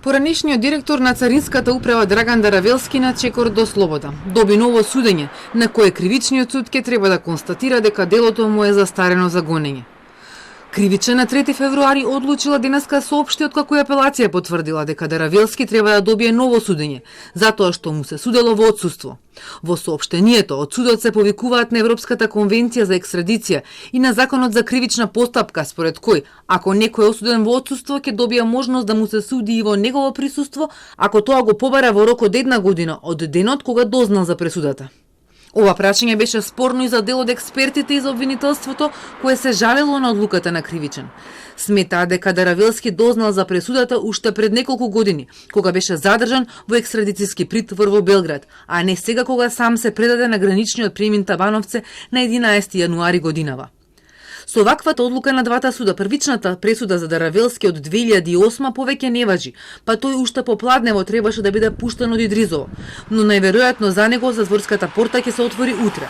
Поранешниот директор на Царинската управа Драган Даравелски на чекор до слобода доби ново судење, на кое кривичниот суд ќе треба да констатира дека делото му е застарено за гонење. Кривичен на 3 февруари одлучила денеска соопшти откако и апелација потврдила дека Даравелски треба да добие ново судење, затоа што му се судело во отсуство. Во соопштението од судот се повикуваат на Европската конвенција за екстрадиција и на Законот за кривична постапка, според кој, ако некој е осуден во отсуство, ќе добија можност да му се суди и во негово присуство, ако тоа го побара во рок од 1 година од денот кога дознал за пресудата. Ова прашање беше спорно и за дел од експертите и за обвинителството, кое се жалело на одлуката на кривичен. Сметаа дека Даравелски дознал за пресудата уште пред неколку години, кога беше задржан во екстрадицијски притвор во Белград, а не сега кога сам се предаде на граничниот премин Табановце на 11 јануари годинава. Со ваквата одлука на двата суда, првичната пресуда за Даравелски од 2008 повеќе не важи, па тој уште попладнево требаше да биде пуштен од Идризово, но најверојатно за него затворската порта ќе се отвори утре.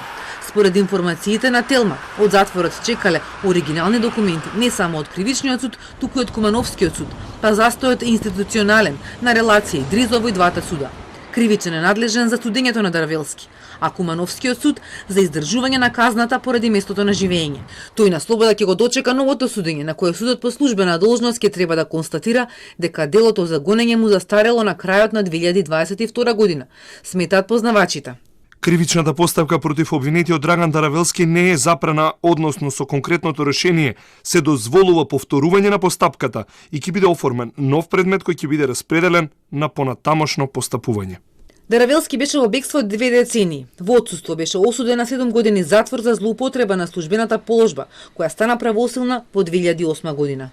Според информациите на Телма, од затворот чекале оригинални документи не само од Кривичниот суд, туку и од Кумановскиот суд, па застојот е институционален на релација Идризово и двата суда. Кривичен е надлежен за судењето на Даравелски, а Кумановскиот суд за издржување на казната поради местото на живење. Тој на слобода ќе го дочека новото судење, на кое судот по службена должност ќе треба да констатира дека делото за гонење му застарело на крајот на 2022 година, сметаат познавачите. Кривичната постапка против обвинетиот Драган Даравелски не е запрана, односно со конкретното решение се дозволува повторување на постапката и ќе биде оформен нов предмет кој ќе биде распределен на понатамошно постапување. Даравелски беше во бегство 2 децении. Во отсуство беше осуден на 7 години затвор за злоупотреба на службената положба, која стана правосилна во 2008 година.